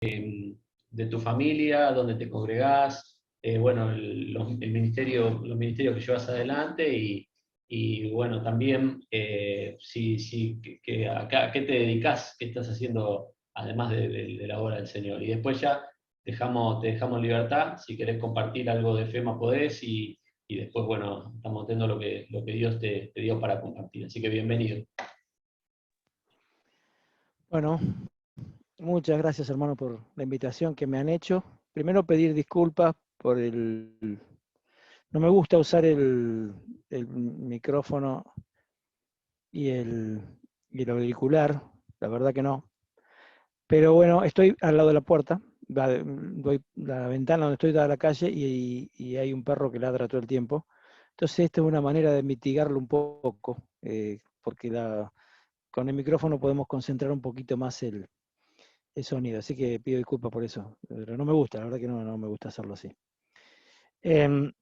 de tu familia, dónde te congregás, bueno, el ministerio, los ministerios que llevas adelante y bueno, también ¿a qué te dedicas? ¿Qué estás haciendo además de la obra del Señor? Y después ya te dejamos libertad, si querés compartir algo de FEMA podés y después, bueno, estamos viendo lo que Dios te dio para compartir. Así que bienvenido. Bueno, muchas gracias, hermano, por la invitación que me han hecho. Primero pedir disculpas por no me gusta usar el micrófono y el auricular, la verdad que no. Pero bueno, estoy al lado de la puerta, doy la ventana donde estoy da a la calle y hay un perro que ladra todo el tiempo. Entonces esta es una manera de mitigarlo un poco, porque con el micrófono podemos concentrar un poquito más el sonido, así que pido disculpas por eso, pero no me gusta, la verdad que no me gusta hacerlo así. En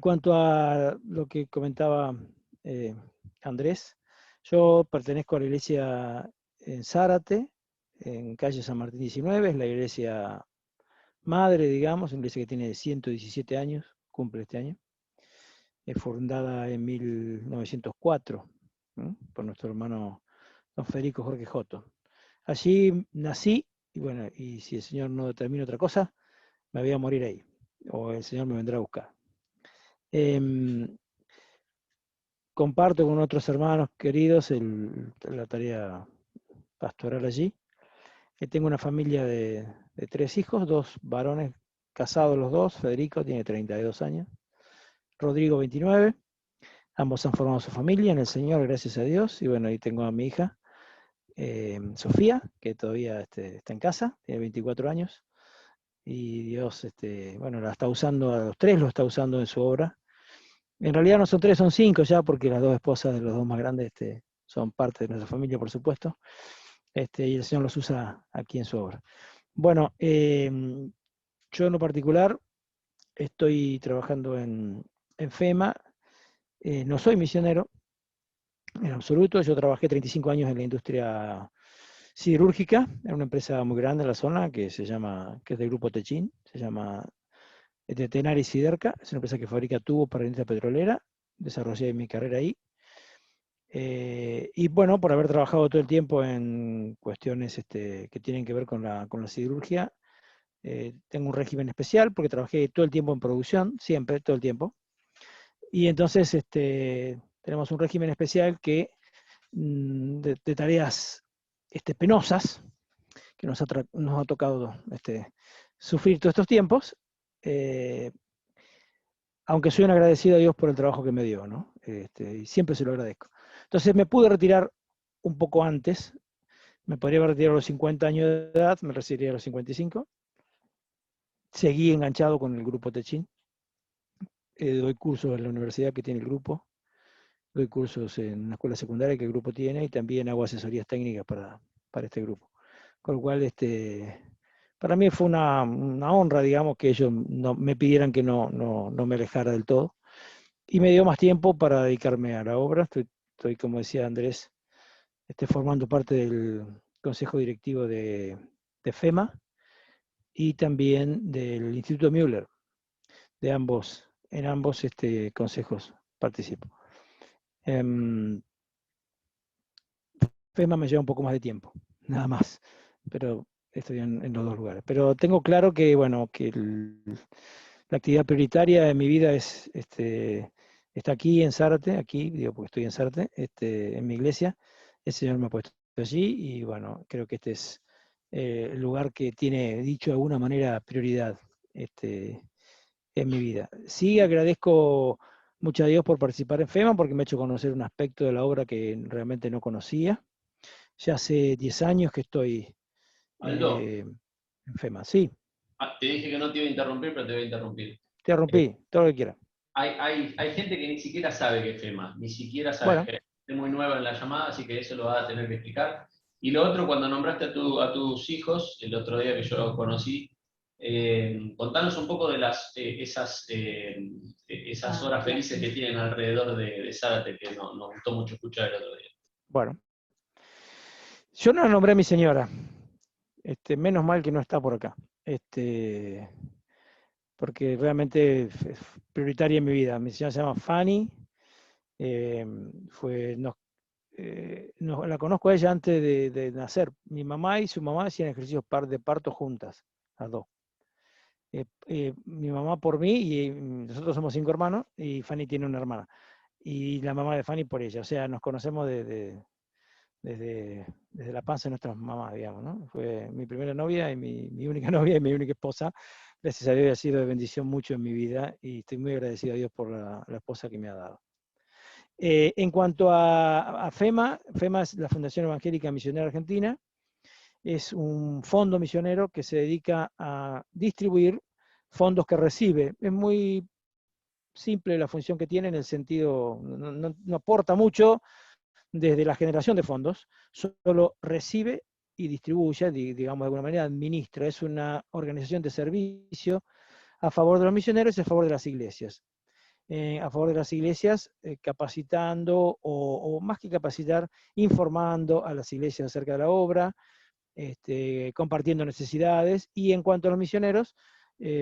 cuanto a lo que comentaba Andrés, yo pertenezco a la iglesia en Zárate, en calle San Martín 19, es la iglesia madre, digamos, una iglesia que tiene 117 años, cumple este año. Es fundada en 1904 por nuestro hermano don Federico Jorge Joto. Allí nací, y bueno, y si el Señor no determina otra cosa, me voy a morir ahí, o el Señor me vendrá a buscar. Comparto con otros hermanos queridos la tarea pastoral allí. Tengo una familia de 3 hijos, 2 varones casados los dos. Federico tiene 32 años, Rodrigo 29. Ambos han formado su familia en el Señor, gracias a Dios. Y bueno, ahí tengo a mi hija, Sofía, que todavía está en casa, tiene 24 años. Y Dios, bueno, la está usando, a los 3 lo está usando en su obra. En realidad no son 3, son 5 ya, porque las 2 esposas de los 2 más grandes son parte de nuestra familia, por supuesto. Y el Señor los usa aquí en su obra. Bueno, yo en lo particular estoy trabajando en FEMA. No soy misionero en absoluto. Yo trabajé 35 años en la industria siderúrgica, en una empresa muy grande en la zona que es del grupo Techin, se llama Tenaris Siderca. Es una empresa que fabrica tubos para la industria petrolera. Desarrollé mi carrera ahí. Y bueno, por haber trabajado todo el tiempo en cuestiones que tienen que ver con la siderurgia, tengo un régimen especial porque trabajé todo el tiempo en producción, siempre, todo el tiempo. Y entonces tenemos un régimen especial que de tareas penosas que nos ha tocado sufrir todos estos tiempos, aunque soy un agradecido a Dios por el trabajo que me dio, ¿no? Y siempre se lo agradezco. Entonces me pude retirar un poco antes, me podría haber retirado a los 50 años de edad, me retiraría a los 55. Seguí enganchado con el grupo Techin. Doy cursos en la universidad que tiene el grupo, doy cursos en una escuela secundaria que el grupo tiene y también hago asesorías técnicas para este grupo. Con lo cual, para mí fue una honra, digamos, que ellos me pidieran que no me alejara del todo. Y me dio más tiempo para dedicarme a la obra. Estoy como decía Andrés, formando parte del consejo directivo de FEMA y también del Instituto Müller. En ambos consejos participo. FEMA me lleva un poco más de tiempo, nada más, pero estoy en los 2 lugares. Pero tengo claro que, bueno, que la actividad prioritaria de mi vida está aquí en Zárate, aquí, digo, porque estoy en Zárate, en mi iglesia. El Señor me ha puesto allí y, bueno, creo que este es el lugar que tiene, dicho de alguna manera, prioridad en mi vida. Sí, agradezco mucho a Dios por participar en FEMA porque me ha hecho conocer un aspecto de la obra que realmente no conocía. Ya hace 10 años que estoy Aldo, en FEMA. Sí, te dije que no te iba a interrumpir, pero te voy a interrumpir. te rompí, todo lo que quieras. Hay gente que ni siquiera sabe que es FEMA, ni siquiera sabe Bueno, que es muy nueva en la llamada, así que eso lo vas a tener que explicar. Y lo otro, cuando nombraste a tus hijos, el otro día que yo los conocí, contanos un poco de esas horas felices que tienen alrededor de Zárate, que nos gustó mucho escuchar el otro día. bueno. Yo no nombré a mi señora. Menos mal que no está por acá. Porque realmente es prioritaria en mi vida. Mi señora se llama Fanny. La conozco a ella antes de nacer. Mi mamá y su mamá hacían ejercicios de parto juntas, las dos. Mi mamá por mí, y nosotros somos 5 hermanos, y Fanny tiene una hermana. Y la mamá de Fanny por ella. O sea, nos conocemos desde la panza de nuestras mamás, digamos, ¿no? Fue mi primera novia y mi única novia y mi única esposa. Gracias a Dios ha sido de bendición mucho en mi vida y estoy muy agradecido a Dios por la esposa que me ha dado. En cuanto a FEMA, FEMA es la Fundación Evangélica Misionera Argentina, es un fondo misionero que se dedica a distribuir fondos que recibe. Es muy simple la función que tiene en el sentido, no aporta mucho desde la generación de fondos, solo recibe y distribuye, digamos de alguna manera, administra. Es una organización de servicio a favor de los misioneros y a favor de las iglesias. A favor de las iglesias, capacitando o más que capacitar, informando a las iglesias acerca de la obra, compartiendo necesidades, y en cuanto a los misioneros,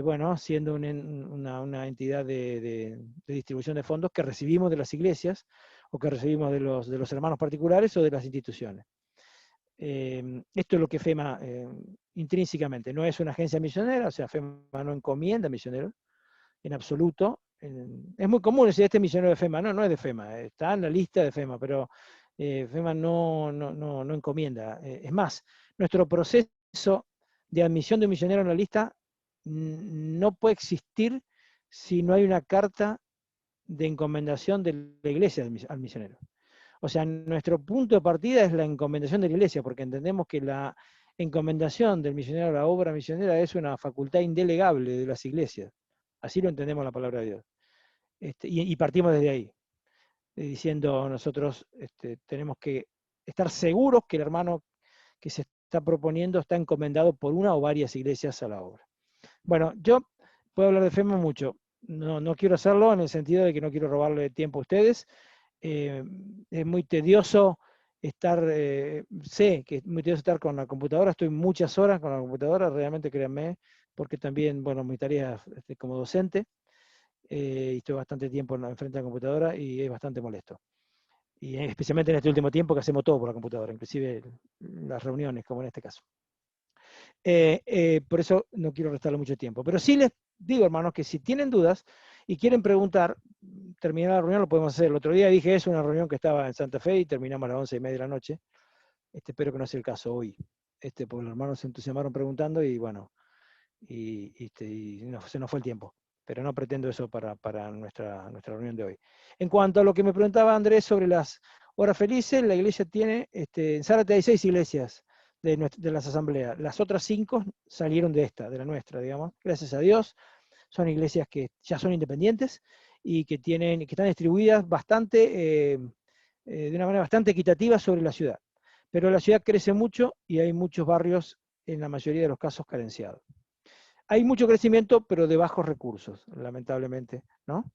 bueno, siendo una entidad de distribución de fondos que recibimos de las iglesias o que recibimos de los hermanos particulares o de las instituciones. Esto es lo que FEMA intrínsecamente, no es una agencia misionera, o sea, FEMA no encomienda misioneros en absoluto. Es muy común decir este misionero de FEMA, no es de FEMA, está en la lista de FEMA, pero FEMA no encomienda. Es más, nuestro proceso de admisión de un misionero en la lista no puede existir si no hay una carta de encomendación de la iglesia al misionero. O sea, nuestro punto de partida es la encomendación de la iglesia, porque entendemos que la encomendación del misionero a la obra misionera es una facultad indelegable de las iglesias. Así lo entendemos la palabra de Dios. Y partimos desde ahí, diciendo nosotros tenemos que estar seguros que el hermano que se está proponiendo está encomendado por una o varias iglesias a la obra. Bueno, yo puedo hablar de FEMA mucho. No quiero hacerlo en el sentido de que no quiero robarle tiempo a ustedes. Es muy tedioso estar, sé que es muy tedioso estar con la computadora, estoy muchas horas con la computadora, realmente créanme, porque también, bueno, mi tarea como docente, y estoy bastante tiempo frente a la computadora y es bastante molesto. Y especialmente en este último tiempo que hacemos todo por la computadora, inclusive las reuniones, como en este caso. Por eso no quiero restarle mucho tiempo. Pero sí les digo, hermanos, que si tienen dudas y quieren preguntar, terminar la reunión lo podemos hacer. El otro día dije, es una reunión que estaba en Santa Fe y terminamos a las 11:30 de la noche. Espero que no sea el caso hoy, porque los hermanos se entusiasmaron preguntando y bueno, se nos fue el tiempo. Pero no pretendo eso para nuestra reunión de hoy. En cuanto a lo que me preguntaba Andrés sobre las horas felices, la iglesia tiene, en Zárate hay 6 iglesias de las asambleas. Las otras 5 salieron de la nuestra, digamos. Gracias a Dios, son iglesias que ya son independientes y que están distribuidas de una manera bastante equitativa sobre la ciudad. Pero la ciudad crece mucho y hay muchos barrios, en la mayoría de los casos, carenciados. Hay mucho crecimiento, pero de bajos recursos, lamentablemente, ¿no?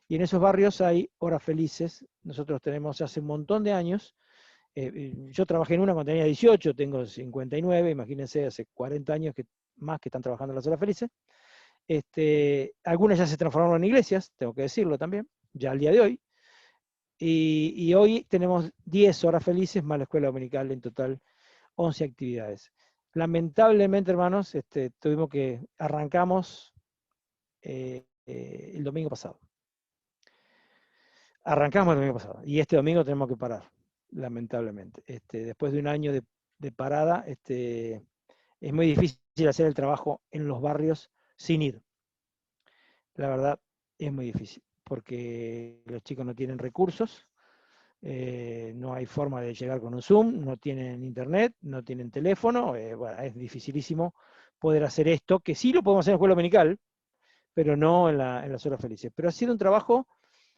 Y en esos barrios hay horas felices. Nosotros tenemos hace un montón de años, yo trabajé en una cuando tenía 18, tengo 59, imagínense, hace 40 años más que están trabajando en las horas felices. Algunas ya se transformaron en iglesias, tengo que decirlo también, ya al día de hoy. Y hoy tenemos 10 horas felices más la escuela dominical, en total 11 actividades. Lamentablemente, hermanos, arrancamos el domingo pasado. Arrancamos el domingo pasado y este domingo tenemos que parar, lamentablemente. Después de un año de parada, es muy difícil hacer el trabajo en los barrios sin ir. La verdad, es muy difícil, porque los chicos no tienen recursos, no hay forma de llegar con un Zoom, no tienen internet, no tienen teléfono, bueno, es dificilísimo poder hacer esto, que sí lo podemos hacer en la escuela dominical, pero no en las horas felices. Pero ha sido un trabajo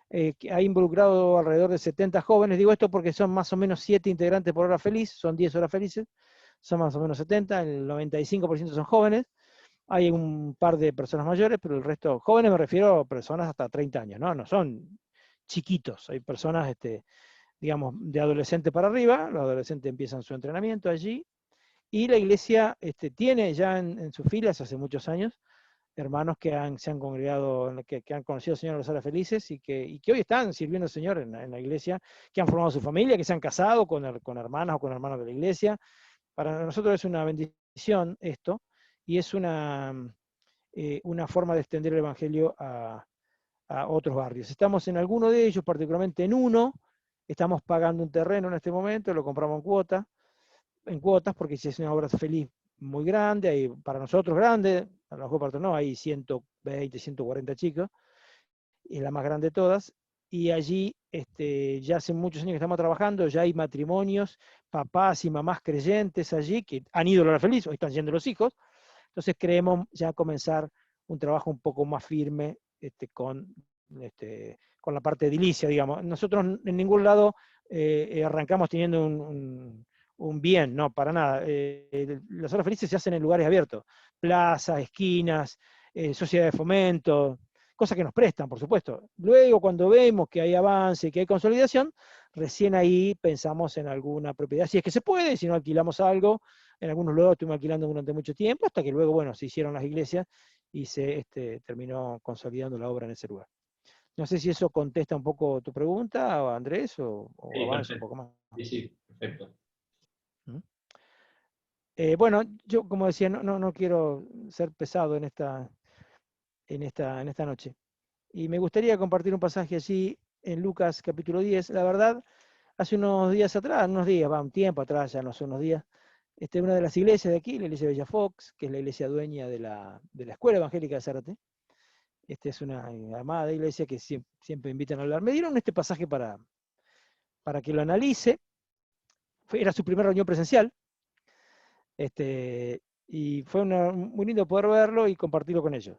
que ha involucrado alrededor de 70 jóvenes, digo esto porque son más o menos 7 integrantes por hora feliz, son 10 horas felices, son más o menos 70, el 95% son jóvenes, hay un par de personas mayores, pero el resto, jóvenes me refiero a personas hasta 30 años, no son chiquitos, hay personas, digamos, de adolescente para arriba, los adolescentes empiezan su entrenamiento allí, Y la iglesia tiene ya en sus filas hace muchos años hermanos que se han congregado, que han conocido al Señor en las horas felices y que hoy están sirviendo al Señor en la iglesia, que han formado su familia, que se han casado con hermanas o con hermanos de la iglesia. Para nosotros es una bendición esto y es una forma de extender el Evangelio a otros barrios. Estamos en alguno de ellos, particularmente en uno, estamos pagando un terreno en este momento, lo compramos en cuotas, porque si es una obra feliz muy grande, hay, para nosotros grande, a lo mejor para otros no, hay 120, 140 chicos, y es la más grande de todas, y allí ya hace muchos años que estamos trabajando, ya hay matrimonios, papás y mamás creyentes allí, que han ido a la hora feliz, hoy están yendo los hijos, entonces creemos ya comenzar un trabajo un poco más firme con la parte edilicia, digamos. Nosotros en ningún lado arrancamos teniendo un bien, no, para nada. Las horas felices se hacen en lugares abiertos, plazas, esquinas, sociedades de fomento, cosas que nos prestan, por supuesto. Luego, cuando vemos que hay avance, que hay consolidación, recién ahí pensamos en alguna propiedad, si es que se puede, si no alquilamos algo. En algunos lugares estuvimos alquilando durante mucho tiempo, hasta que luego, bueno, se hicieron las iglesias y se terminó consolidando la obra en ese lugar. No sé si eso contesta un poco tu pregunta, Andrés, o Sí, avanza un perfecto. poco más. Sí, sí, perfecto. ¿Mm? Bueno, yo como decía, no quiero ser pesado en esta noche. Y me gustaría compartir un pasaje allí en Lucas capítulo 10. La verdad, hace unos días atrás, un tiempo atrás, ya no son unos días, una de las iglesias de aquí, la iglesia de Bella Fox, que es la iglesia dueña de la Escuela Evangélica de Zárate. Es una amada iglesia que siempre invitan a hablar. Me dieron este pasaje para que lo analice. Era su primera reunión presencial. Y fue muy lindo poder verlo y compartirlo con ellos.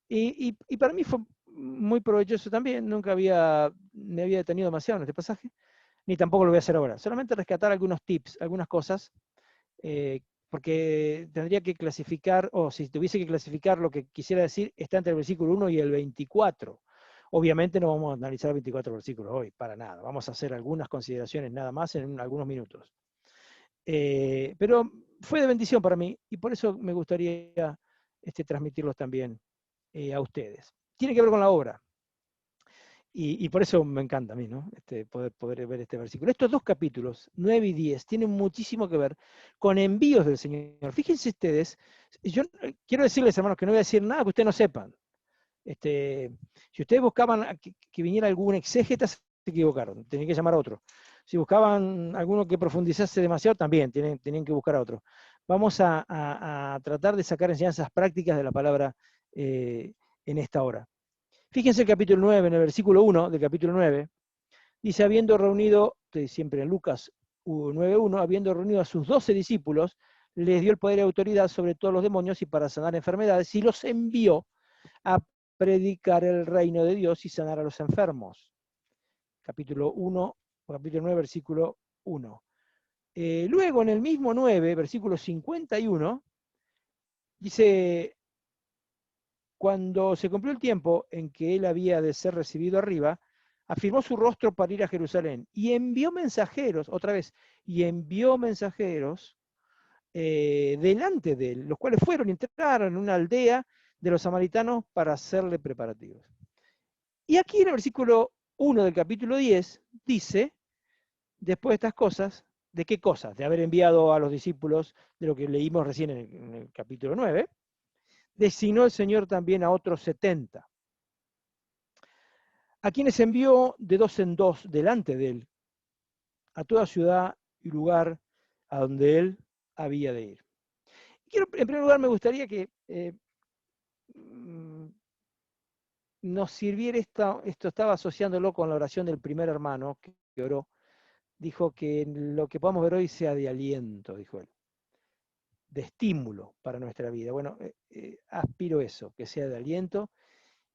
Y para mí fue muy provechoso también. Nunca me había detenido demasiado en este pasaje, ni tampoco lo voy a hacer ahora. Solamente rescatar algunos tips, algunas cosas, porque tendría que clasificar, o si tuviese que clasificar lo que quisiera decir, está entre el versículo 1 y el 24. Obviamente no vamos a analizar 24 versículos hoy, para nada. Vamos a hacer algunas consideraciones nada más en algunos minutos. Pero fue de bendición para mí y por eso me gustaría transmitirlos también a ustedes. Tiene que ver con la obra. Y por eso me encanta a mí, ¿no? Poder ver este versículo. Estos dos capítulos, 9 y 10, tienen muchísimo que ver con envíos del Señor. Fíjense ustedes, yo quiero decirles, hermanos, que no voy a decir nada que ustedes no sepan. Si ustedes buscaban que viniera algún exégeta, se equivocaron, tenían que llamar a otro. Si buscaban alguno que profundizase demasiado, también tenían que buscar a otro. Vamos a tratar de sacar enseñanzas prácticas de la palabra en esta hora. Fíjense el capítulo 9, en el versículo 1 del capítulo 9, dice, habiendo reunido, siempre en Lucas 9.1, habiendo reunido a sus 12 discípulos, les dio el poder y autoridad sobre todos los demonios y para sanar enfermedades, y los envió a predicar el reino de Dios y sanar a los enfermos. Capítulo 9, versículo 1. Luego en el mismo 9, versículo 51, dice, cuando se cumplió el tiempo en que él había de ser recibido arriba, afirmó su rostro para ir a Jerusalén y envió mensajeros, otra vez, y envió mensajeros delante de él, los cuales fueron y entraron en una aldea de los samaritanos para hacerle preparativos. Y aquí en el versículo 1 del capítulo 10 dice, después de estas cosas, ¿de qué cosas? De haber enviado a los discípulos, de lo que leímos recién en el capítulo 9, designó el Señor también a otros 70, a quienes envió de dos en dos delante de él, a toda ciudad y lugar a donde él había de ir. En primer lugar, me gustaría que nos sirviera esto estaba asociándolo con la oración del primer hermano que oró, dijo que lo que podamos ver hoy sea de aliento, dijo él, de estímulo para nuestra vida. Bueno, aspiro eso, que sea de aliento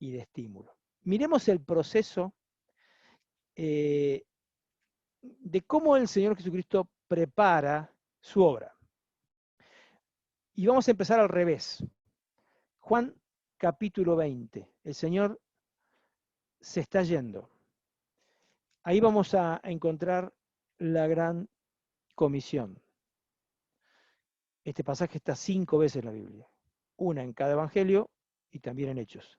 y de estímulo. Miremos el proceso de cómo el Señor Jesucristo prepara su obra. Y vamos a empezar al revés. Juan capítulo 20. El Señor se está yendo. Ahí vamos a encontrar la gran comisión. Este pasaje está 5 veces en la Biblia, una en cada evangelio y también en Hechos.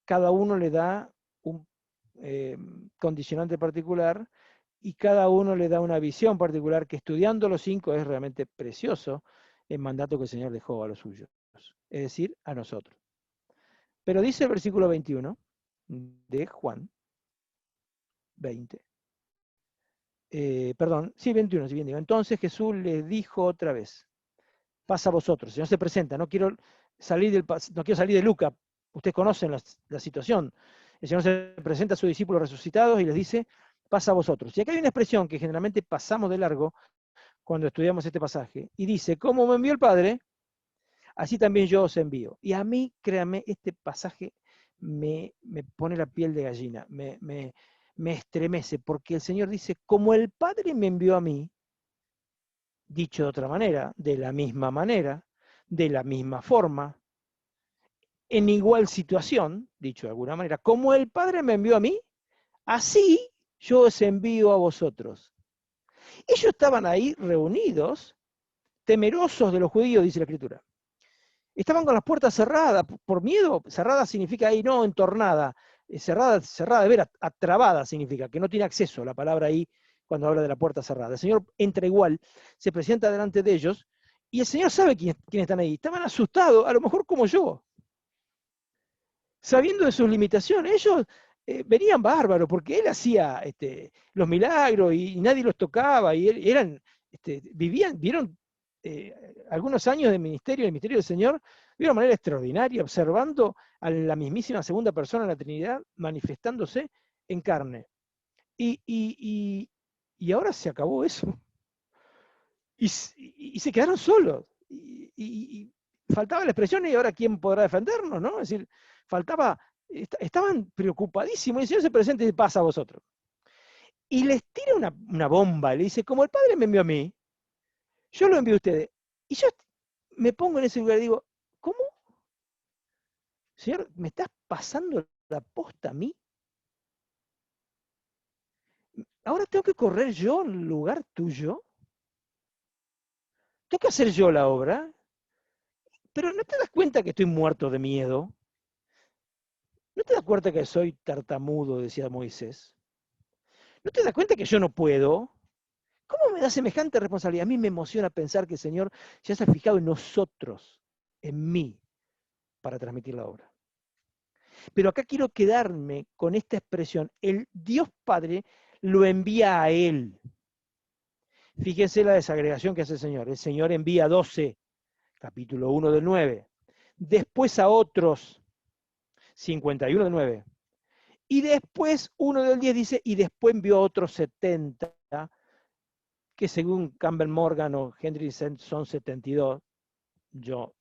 Cada uno le da un condicionante particular y cada uno le da una visión particular que estudiando los 5 es realmente precioso el mandato que el Señor dejó a los suyos, es decir, a nosotros. Pero dice el versículo 21 de Juan 20, perdón, sí, 21, sí, bien digo. Entonces Jesús les dijo otra vez, pasa a vosotros. El Señor se presenta, no quiero salir de Lucas, ustedes conocen la situación. El Señor se presenta a sus discípulos resucitados y les dice, pasa a vosotros. Y acá hay una expresión que generalmente pasamos de largo cuando estudiamos este pasaje, y dice, como me envió el Padre, así también yo os envío. Y a mí, créanme, este pasaje me pone la piel de gallina, me estremece, porque el Señor dice, como el Padre me envió a mí, dicho de otra manera, de la misma forma, en igual situación, dicho de alguna manera, como el Padre me envió a mí, así yo os envío a vosotros. Ellos estaban ahí reunidos, temerosos de los judíos, dice la Escritura. Estaban con las puertas cerradas, por miedo. Cerrada significa ahí, no entornada, cerrada de veras, atrabada significa, que no tiene acceso, la palabra ahí cuando habla de la puerta cerrada. El Señor entra igual, se presenta delante de ellos, y el Señor sabe quiénes están ahí. Estaban asustados, a lo mejor como yo, sabiendo de sus limitaciones. Ellos venían bárbaros, porque Él hacía los milagros y nadie los tocaba, y vieron algunos años de ministerio, el ministerio del Señor, de una manera extraordinaria, observando a la mismísima segunda persona de la Trinidad manifestándose en carne. Y ahora se acabó eso. Y se quedaron solos. Y faltaba la expresión, y ahora ¿quién podrá defendernos? ¿No? Es decir, estaban preocupadísimos, y el Señor se presenta y pasa a vosotros. Y les tira una bomba, le dice, como el Padre me envió a mí, yo lo envío a ustedes. Y yo me pongo en ese lugar y digo, ¿cómo? Señor, ¿me estás pasando la posta a mí? ¿Ahora tengo que correr yo en lugar tuyo? ¿Tengo que hacer yo la obra? Pero ¿no te das cuenta que estoy muerto de miedo? ¿No te das cuenta que soy tartamudo, decía Moisés? ¿No te das cuenta que yo no puedo? ¿Cómo me da semejante responsabilidad? A mí me emociona pensar que el Señor ya se ha fijado en nosotros, en mí, para transmitir la obra. Pero acá quiero quedarme con esta expresión. El Dios Padre lo envía a Él. Fíjense la desagregación que hace el Señor. El Señor envía 12, capítulo 1 del 9. Después a otros, 51 del 9. Y después 1 del 10 dice, y después envió a otros 70, que según Campbell Morgan o Henry son 72. Yo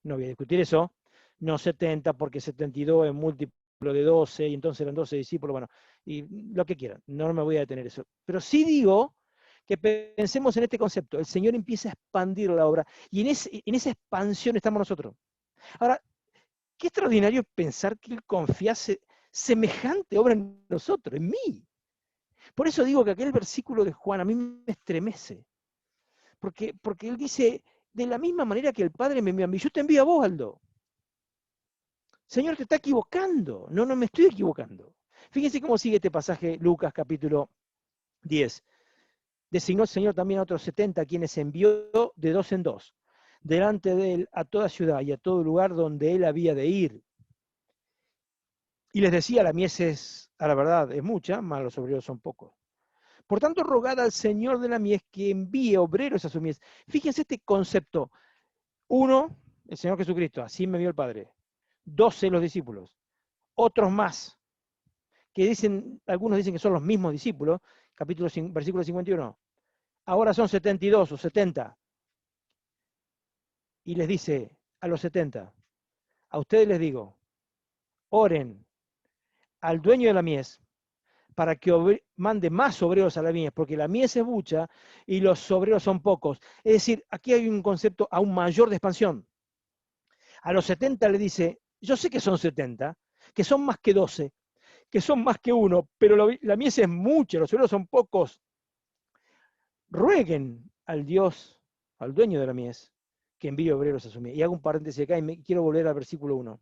no voy a discutir eso. No 70, porque 72 es múltiplo de 12, y entonces eran 12 discípulos, bueno, y lo que quieran, no me voy a detener eso. Pero sí digo que pensemos en este concepto. El Señor empieza a expandir la obra, y en esa expansión estamos nosotros. Ahora, qué extraordinario pensar que Él confiase semejante obra en nosotros, en mí. Por eso digo que aquel versículo de Juan a mí me estremece. Porque Él dice, de la misma manera que el Padre me envió a mí, yo te envío a vos, Aldo. Señor, te está equivocando. No me estoy equivocando. Fíjense cómo sigue este pasaje, Lucas capítulo 10. Designó el Señor también a otros 70, quienes envió de 2 en 2, delante de Él a toda ciudad y a todo lugar donde Él había de ir. Y les decía, la mies es, a la verdad, es mucha, mas los obreros son pocos. Por tanto, rogad al Señor de la mies que envíe obreros a su mies. Fíjense este concepto. 1, el Señor Jesucristo, así me vio el Padre. 12, los discípulos. Otros más, que dicen, algunos dicen que son los mismos discípulos, versículo 51. Ahora son 72 o 70. Y les dice a los 70, a ustedes les digo, oren al dueño de la mies para que mande más obreros a la mies, porque la mies es mucha y los obreros son pocos. Es decir, aquí hay un concepto aún mayor de expansión. A los 70 le dice, yo sé que son 70, que son más que 12, que son más que 1, pero la mies es mucha, los obreros son pocos. Rueguen al Dios, al dueño de la mies, que envíe obreros a su mies. Y hago un paréntesis acá y quiero volver al versículo 1.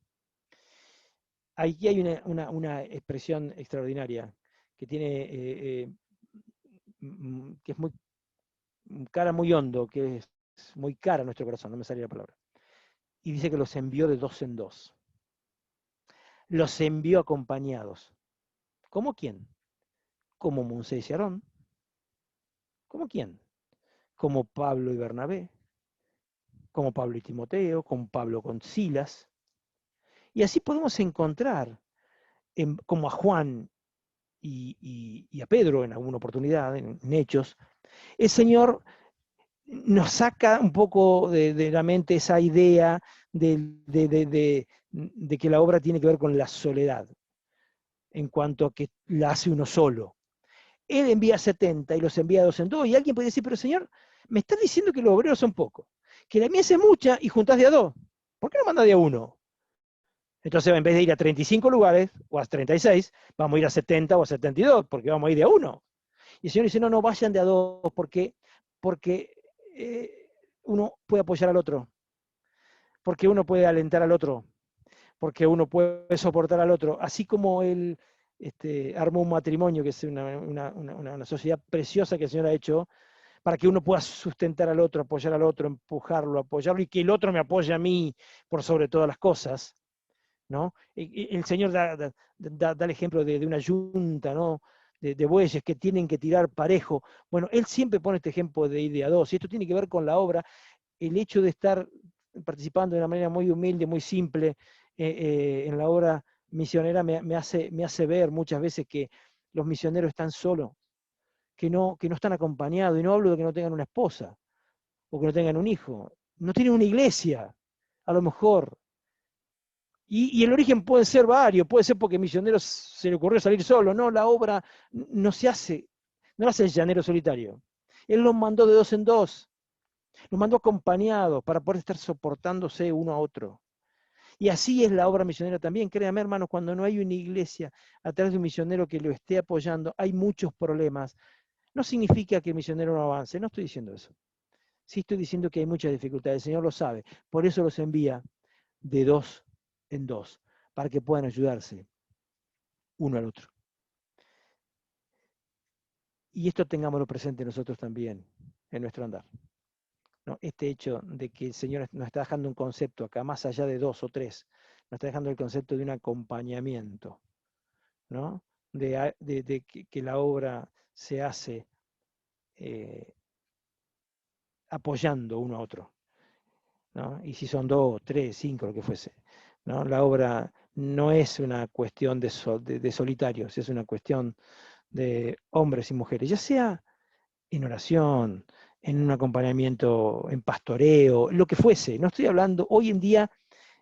Aquí hay una expresión extraordinaria que tiene, que es muy cara, muy hondo, que es muy cara a nuestro corazón, no me sale la palabra. Y dice que los envió de dos en dos. Los envió acompañados. ¿Cómo quién? Como Moisés y Aarón. ¿Cómo quién? Como Pablo y Bernabé, como Pablo y Timoteo, como Pablo con Silas. Y así podemos encontrar, como a Juan y a Pedro en alguna oportunidad, en Hechos, el Señor nos saca un poco de la mente esa idea de que la obra tiene que ver con la soledad, en cuanto a que la hace uno solo. Él envía 70 y los envía 2 en 2, y alguien puede decir, pero Señor, me estás diciendo que los obreros son pocos, que la mies es mucha y juntás de a 2. ¿Por qué no mandás de a 1? Entonces, en vez de ir a 35 lugares o a 36, vamos a ir a 70 o a 72, porque vamos a ir de a 1. Y el Señor dice, no, no, vayan de a 2, porque uno puede apoyar al otro, porque uno puede alentar al otro, porque uno puede soportar al otro. Así como él armó un matrimonio, que es una sociedad preciosa que el Señor ha hecho, para que uno pueda sustentar al otro, apoyar al otro, empujarlo, apoyarlo, y que el otro me apoye a mí por sobre todas las cosas, ¿no? El Señor da el ejemplo de una yunta, ¿no? De bueyes que tienen que tirar parejo. Bueno, Él siempre pone este ejemplo de ir de a 2, y esto tiene que ver con la obra, el hecho de estar participando de una manera muy humilde, muy simple, en la obra misionera me hace ver muchas veces que los misioneros están solos, que no están acompañados, y no hablo de que no tengan una esposa o que no tengan un hijo, no tienen una iglesia, a lo mejor. Y el origen puede ser varios, puede ser porque misioneros se le ocurrió salir solo, no, la obra no se hace, no la hace el llanero solitario. Él los mandó de 2 en 2, los mandó acompañados para poder estar soportándose uno a otro. Y así es la obra misionera también. Créame, hermanos, cuando no hay una iglesia a través de un misionero que lo esté apoyando, hay muchos problemas. No significa que el misionero no avance, no estoy diciendo eso. Sí estoy diciendo que hay muchas dificultades, el Señor lo sabe. Por eso los envía de 2 en 2, para que puedan ayudarse uno al otro. Y esto tengámoslo presente nosotros también en nuestro andar, ¿no? Este hecho de que el Señor nos está dejando un concepto acá, más allá de 2 o 3, nos está dejando el concepto de un acompañamiento, ¿no? De que la obra se hace apoyando uno a otro, ¿no? Y si son 2, 3, 5, lo que fuese, ¿no? La obra no es una cuestión de solitarios, es una cuestión de hombres y mujeres, ya sea en oración, en un acompañamiento, en pastoreo, lo que fuese. No estoy hablando, hoy en día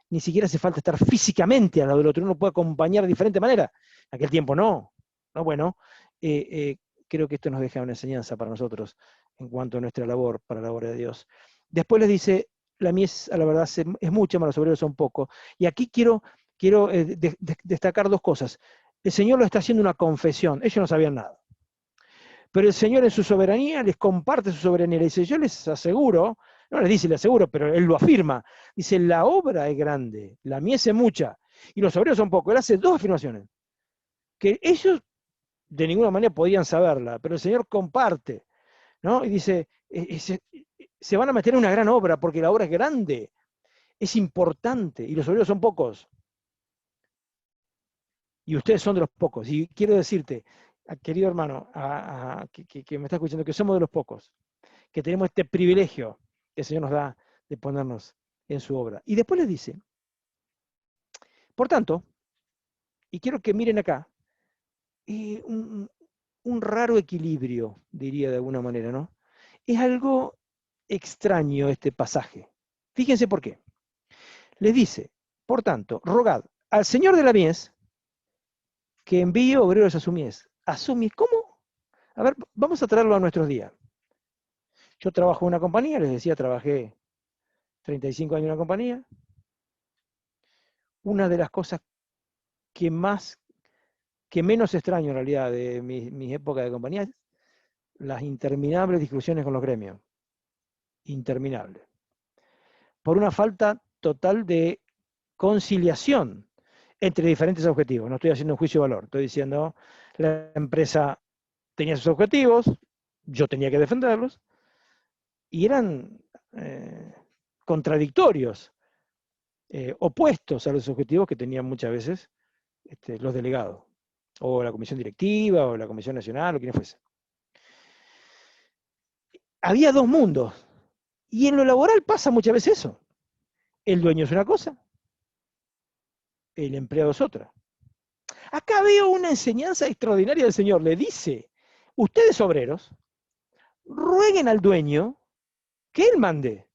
ni siquiera hace falta estar físicamente al lado del otro, uno puede acompañar de diferente manera. En aquel tiempo no. No, bueno, creo que esto nos deja una enseñanza para nosotros en cuanto a nuestra labor para la obra de Dios. Después les dice, la mies a la verdad es mucha, mas los obreros son pocos. Y aquí quiero destacar dos cosas. El Señor lo está haciendo una confesión, ellos no sabían nada. Pero el Señor en su soberanía les comparte su soberanía. Le dice, yo les aseguro, no les dice le aseguro, pero Él lo afirma. Dice, la obra es grande, la mies es mucha, y los obreros son pocos. Él hace dos afirmaciones, que ellos de ninguna manera podían saberla, pero el Señor comparte, ¿no? Y dice, se van a meter en una gran obra, porque la obra es grande, es importante, y los obreros son pocos. Y ustedes son de los pocos. Y quiero decirte, querido hermano, que me está escuchando, que somos de los pocos, que tenemos este privilegio que el Señor nos da de ponernos en su obra. Y después les dice, por tanto, y quiero que miren acá, un raro equilibrio, diría de alguna manera, ¿no? Es algo extraño este pasaje. Fíjense por qué. Les dice, por tanto, rogad al Señor de la mies que envíe obreros a su mies. ¿A su mies? ¿Cómo? A ver, vamos a traerlo a nuestros días. Yo trabajo en una compañía, les decía, trabajé 35 años en una compañía. Una de las cosas que menos extraño en realidad de mis épocas de compañía, las interminables discusiones con los gremios. interminable, por una falta total de conciliación entre diferentes objetivos. No estoy haciendo un juicio de valor, estoy diciendo, la empresa tenía sus objetivos, yo tenía que defenderlos, y eran contradictorios, opuestos a los objetivos que tenían muchas veces los delegados, o la comisión directiva, o la comisión nacional, o quien fuese. Había dos mundos, y en lo laboral pasa muchas veces eso. El dueño es una cosa, el empleado es otra. Acá veo una enseñanza extraordinaria del Señor. Le dice, ustedes obreros, rueguen al dueño que él mande.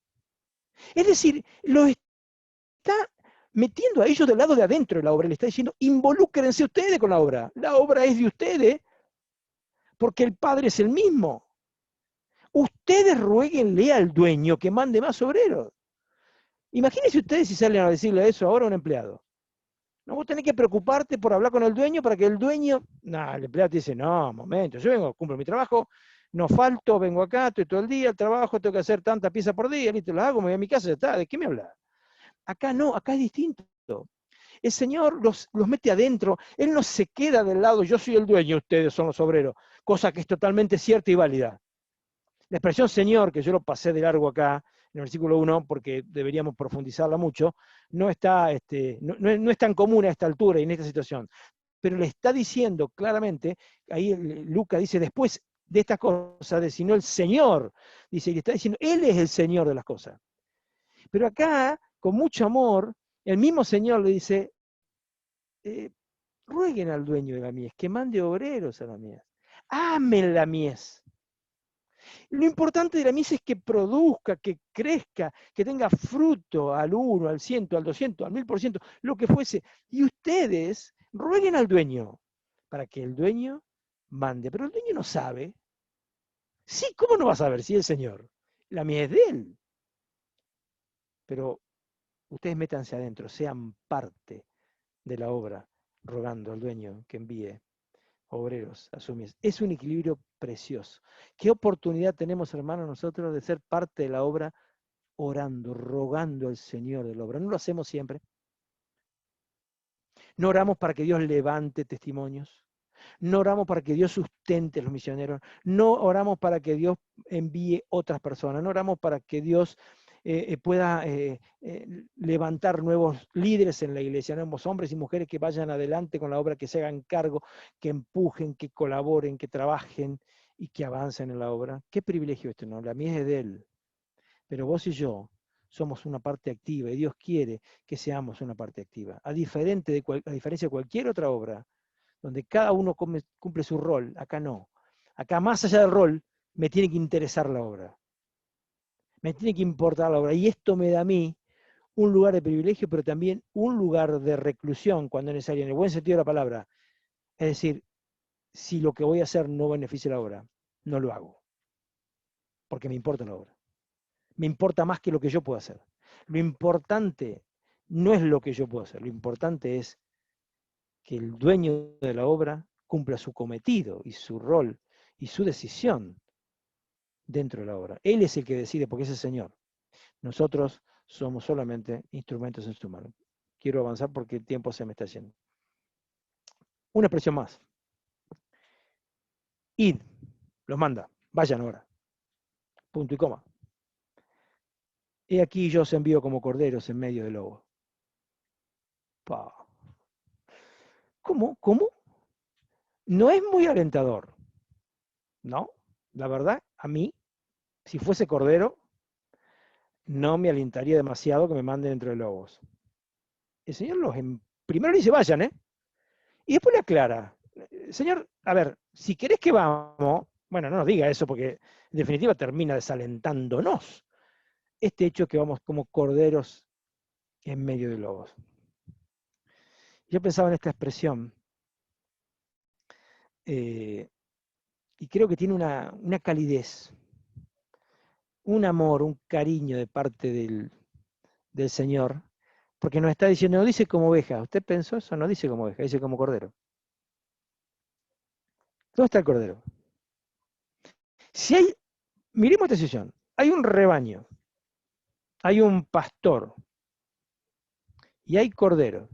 Es decir, lo está metiendo a ellos del lado de adentro de la obra. Le está diciendo, involúcrense ustedes con la obra. La obra es de ustedes porque el Padre es el mismo. Ustedes ruéguenle al dueño que mande más obreros. Imagínense ustedes si salen a decirle eso ahora a un empleado. No, vos tenés que preocuparte por hablar con el dueño para que el dueño... No, el empleado te dice, no, momento, yo vengo, cumplo mi trabajo, no falto, vengo acá, estoy todo el día, el trabajo, tengo que hacer tantas piezas por día, listo, las hago, me voy a mi casa, ya está, ¿de qué me hablas? Acá no, acá es distinto. El Señor los mete adentro, Él no se queda del lado, yo soy el dueño, ustedes son los obreros, cosa que es totalmente cierta y válida. La expresión Señor, que yo lo pasé de largo acá, en el versículo 1, porque deberíamos profundizarla mucho, no es tan común a esta altura y en esta situación. Pero le está diciendo claramente, ahí Lucas dice, después de estas cosas, designó el Señor, dice, y le está diciendo, Él es el Señor de las cosas. Pero acá, con mucho amor, el mismo Señor le dice, rueguen al dueño de la mies, que mande obreros a la mies. Amen la mies. Lo importante de la mies es que produzca, que crezca, que tenga fruto al 1, al 100, al 200, al 1000%, lo que fuese. Y ustedes rueguen al dueño para que el dueño mande. Pero el dueño no sabe. Sí, ¿cómo no va a saber si es el Señor? La mies es de Él. Pero ustedes métanse adentro, sean parte de la obra, rogando al dueño que envíe obreros a su mies. Es un equilibrio precioso. ¿Qué oportunidad tenemos, hermanos, nosotros de ser parte de la obra orando, rogando al Señor de la obra? No lo hacemos siempre. No oramos para que Dios levante testimonios. No oramos para que Dios sustente a los misioneros. No oramos para que Dios envíe otras personas. No oramos para que Dios pueda levantar nuevos líderes en la iglesia, nuevos hombres y mujeres que vayan adelante con la obra, que se hagan cargo, que empujen, que colaboren, que trabajen y que avancen en la obra. Qué privilegio esto, ¿no? La mies es de Él. Pero vos y yo somos una parte activa y Dios quiere que seamos una parte activa. A diferencia de cualquier otra obra, donde cada uno cumple su rol, acá no. Acá, más allá del rol, me tiene que interesar la obra. Me tiene que importar la obra. Y esto me da a mí un lugar de privilegio, pero también un lugar de reclusión cuando es necesario, en el buen sentido de la palabra. Es decir, si lo que voy a hacer no beneficia la obra, no lo hago. Porque me importa la obra. Me importa más que lo que yo puedo hacer. Lo importante no es lo que yo puedo hacer, lo importante es que el dueño de la obra cumpla su cometido y su rol y su decisión dentro de la obra. Él es el que decide porque es el Señor. Nosotros somos solamente instrumentos en su mano. Quiero avanzar porque el tiempo se me está yendo. Una expresión más. Id, los manda, vayan ahora. Punto y coma. He aquí yo os envío como corderos en medio del lobo. Pa. ¿Cómo? ¿Cómo? No es muy alentador, ¿no? La verdad, a mí, si fuese cordero, no me alentaría demasiado que me manden entre lobos. El Señor primero le dice, vayan, ¿eh? Y después le aclara, Señor, a ver, si querés que vamos, bueno, no nos diga eso porque en definitiva termina desalentándonos este hecho que vamos como corderos en medio de lobos. Yo pensaba en esta expresión y creo que tiene una calidez, un amor, un cariño de parte del Señor, porque nos está diciendo, no dice como oveja. ¿Usted pensó eso? No dice como oveja, dice como cordero. ¿Dónde está el cordero? Si hay, miremos esta situación, hay un rebaño, hay un pastor, y hay corderos,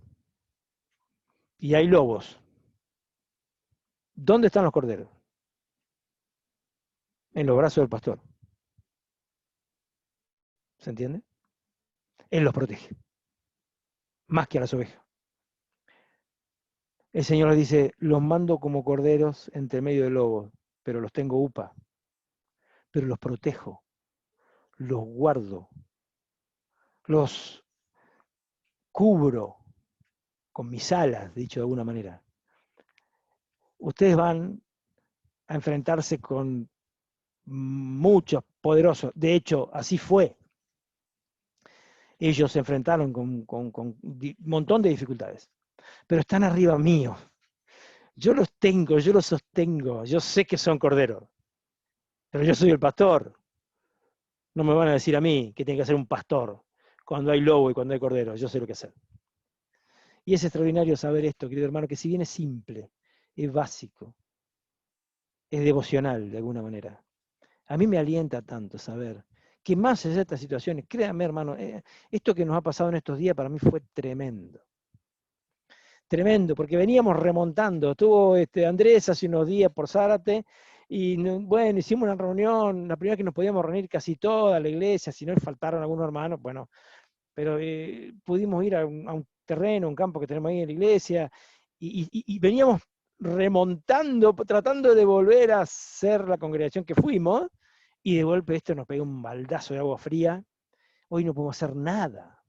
y hay lobos. ¿Dónde están los corderos? En los brazos del pastor. ¿Se entiende? Él los protege, más que a las ovejas. El Señor les dice, los mando como corderos entre medio de lobos, pero los tengo upa, pero los protejo, los guardo, los cubro con mis alas, dicho de alguna manera. Ustedes van a enfrentarse con muchos poderosos, de hecho, así fue. Ellos se enfrentaron con un montón de dificultades, pero están arriba mío. Yo los tengo, yo los sostengo, yo sé que son corderos, pero yo soy el pastor. No me van a decir a mí que tiene que ser un pastor cuando hay lobo y cuando hay cordero, yo sé lo que hacer. Y es extraordinario saber esto, querido hermano, que si bien es simple, es básico, es devocional de alguna manera. A mí me alienta tanto saber que más allá de estas situaciones, créanme hermano, esto que nos ha pasado en estos días para mí fue tremendo. Tremendo, porque veníamos remontando. Estuvo Andrés hace unos días por Zárate y bueno, hicimos una reunión, la primera que nos podíamos reunir casi toda la iglesia, si no faltaron algunos hermanos, bueno, pero pudimos ir a un terreno, un campo que tenemos ahí en la iglesia y veníamos remontando, tratando de volver a ser la congregación que fuimos y de golpe esto nos pega un baldazo de agua fría. Hoy no podemos hacer nada.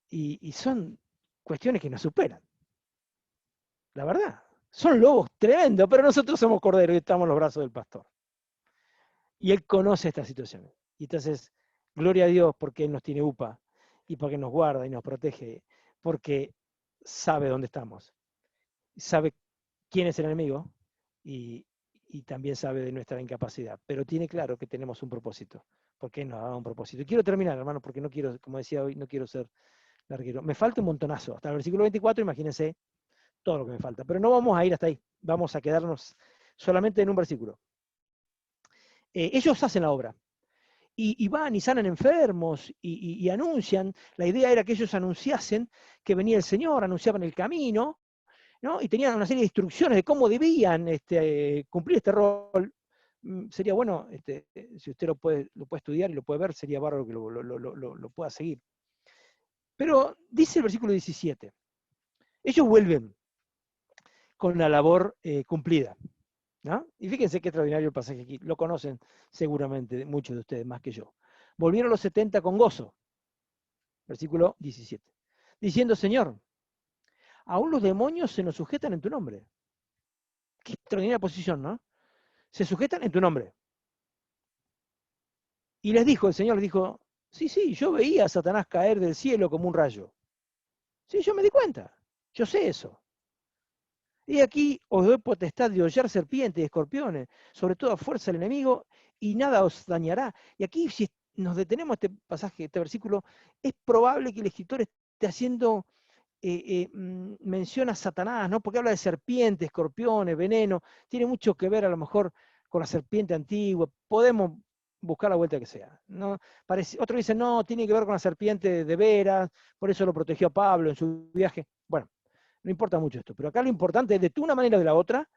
Y son cuestiones que nos superan. La verdad. Son lobos tremendos, pero nosotros somos corderos y estamos en los brazos del pastor. Y él conoce esta situación. Y entonces, gloria a Dios porque él nos tiene upa y porque nos guarda y nos protege, porque sabe dónde estamos, sabe quién es el enemigo y también sabe de nuestra incapacidad. Pero tiene claro que tenemos un propósito, porque él nos ha dado un propósito. Y quiero terminar, hermano, porque no quiero, como decía hoy, no quiero ser larguero. Me falta un montonazo. Hasta el versículo 24, imagínense todo lo que me falta. Pero no vamos a ir hasta ahí. Vamos a quedarnos solamente en un versículo. Ellos hacen la obra. Y van y sanan enfermos y anuncian. La idea era que ellos anunciasen que venía el Señor, anunciaban el camino, ¿no? Y tenían una serie de instrucciones de cómo debían cumplir este rol. Sería bueno, si usted lo puede estudiar y lo puede ver, sería bárbaro que lo pueda seguir. Pero dice el versículo 17, ellos vuelven con la labor cumplida. ¿No? Y fíjense qué extraordinario el pasaje aquí, lo conocen seguramente muchos de ustedes más que yo. Volvieron los 70 con gozo, versículo 17, diciendo, Señor, aún los demonios se nos sujetan en tu nombre. Qué extraordinaria posición, ¿no? Se sujetan en tu nombre. Y les dijo, el Señor les dijo, sí, yo veía a Satanás caer del cielo como un rayo. Sí, yo me di cuenta, yo sé eso. Y aquí os doy potestad de hollar serpientes y escorpiones, sobre toda fuerza del enemigo, y nada os dañará. Y aquí, si nos detenemos a este pasaje, este versículo, es probable que el escritor esté haciendo mención a Satanás, ¿no? Porque habla de serpientes, escorpiones, veneno, tiene mucho que ver a lo mejor con la serpiente antigua, podemos buscar la vuelta que sea, ¿no? Otros dicen, no, tiene que ver con la serpiente de veras, por eso lo protegió a Pablo en su viaje. Bueno, no importa mucho esto, pero acá lo importante es de una manera o de la otra,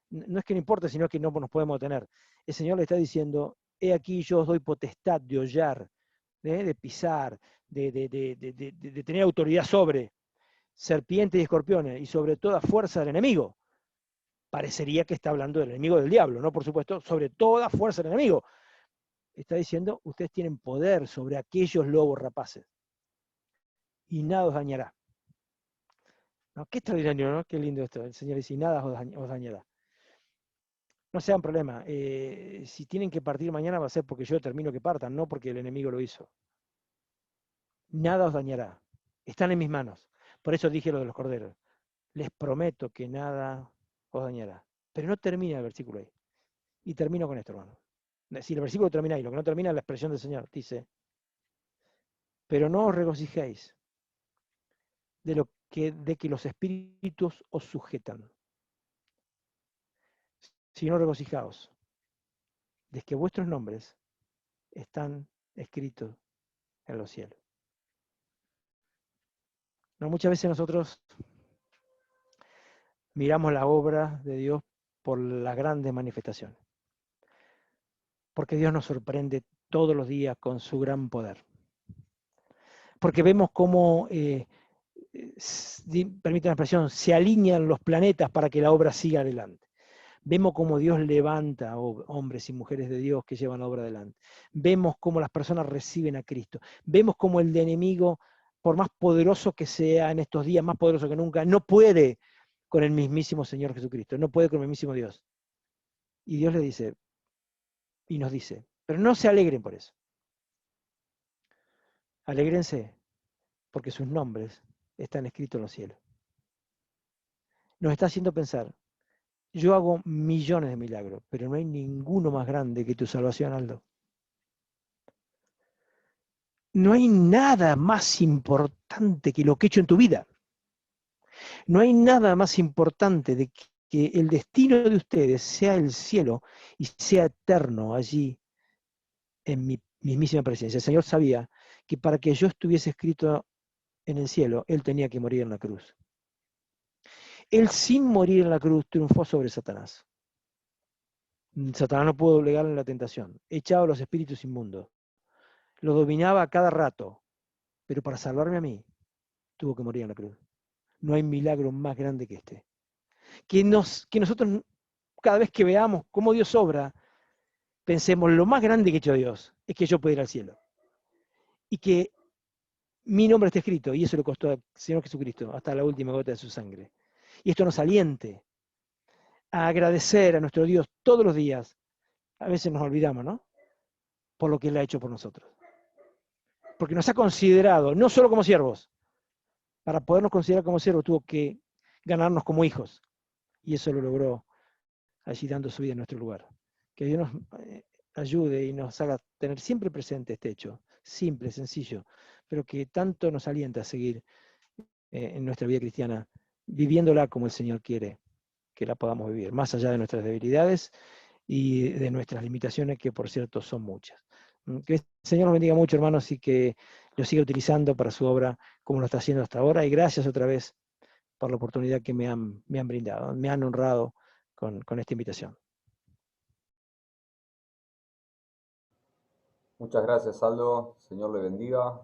no es que no importe, sino que no nos podemos detener. El Señor le está diciendo, he aquí yo os doy potestad de hollar, de pisar, de tener autoridad sobre serpientes y escorpiones y sobre toda fuerza del enemigo. Parecería que está hablando del enemigo del diablo, ¿no? Por supuesto, sobre toda fuerza del enemigo. Está diciendo, ustedes tienen poder sobre aquellos lobos rapaces y nada os dañará. ¿No? Qué extraordinario, ¿no? Qué lindo esto. El Señor dice, y nada os dañará. No sean problema. Si tienen que partir mañana va a ser porque yo termino que partan, no porque el enemigo lo hizo. Nada os dañará. Están en mis manos. Por eso dije lo de los corderos. Les prometo que nada os dañará. Pero no termina el versículo ahí. Y termino con esto, hermano. Si el versículo termina ahí, lo que no termina es la expresión del Señor. Dice, pero no os regocijéis de que los espíritus os sujetan, sino regocijaos de que vuestros nombres están escritos en los cielos. No, muchas veces nosotros miramos la obra de Dios por las grandes manifestaciones, porque Dios nos sorprende todos los días con su gran poder. Porque vemos cómo, permítanme la expresión, se alinean los planetas para que la obra siga adelante. Vemos cómo Dios levanta hombres y mujeres de Dios que llevan la obra adelante. Vemos cómo las personas reciben a Cristo. Vemos cómo el enemigo, por más poderoso que sea en estos días, más poderoso que nunca, no puede con el mismísimo Señor Jesucristo, no puede con el mismísimo Dios. Y Dios le dice, y nos dice, pero no se alegren por eso. Alégrense porque sus nombres están escritos en los cielos. Nos está haciendo pensar, yo hago millones de milagros, pero no hay ninguno más grande que tu salvación, Aldo. No hay nada más importante que lo que he hecho en tu vida. No hay nada más importante de que el destino de ustedes sea el cielo y sea eterno allí en mi mismísima presencia. El Señor sabía que para que yo estuviese escrito en el cielo, Él tenía que morir en la cruz. Él sin morir en la cruz triunfó sobre Satanás. Satanás no pudo doblegarle la tentación. Echaba a los espíritus inmundos. Lo dominaba a cada rato. Pero para salvarme a mí, tuvo que morir en la cruz. No hay milagro más grande que este. Que nosotros, cada vez que veamos cómo Dios obra, pensemos, lo más grande que ha hecho Dios es que yo pueda ir al cielo. Y que mi nombre esté escrito, y eso le costó al Señor Jesucristo, hasta la última gota de su sangre. Y esto nos aliente a agradecer a nuestro Dios todos los días. A veces nos olvidamos, ¿no? Por lo que Él ha hecho por nosotros. Porque nos ha considerado, no solo como siervos, para podernos considerar como siervos tuvo que ganarnos como hijos. Y eso lo logró allí dando su vida en nuestro lugar. Que Dios nos ayude y nos haga tener siempre presente este hecho, simple, sencillo, pero que tanto nos alienta a seguir en nuestra vida cristiana, viviéndola como el Señor quiere que la podamos vivir, más allá de nuestras debilidades y de nuestras limitaciones, que por cierto son muchas. Que el Señor nos bendiga mucho, hermanos, y que lo siga utilizando para su obra como lo está haciendo hasta ahora. Y gracias otra vez por la oportunidad que me han brindado, me han honrado con esta invitación. Muchas gracias, Aldo. Señor le bendiga.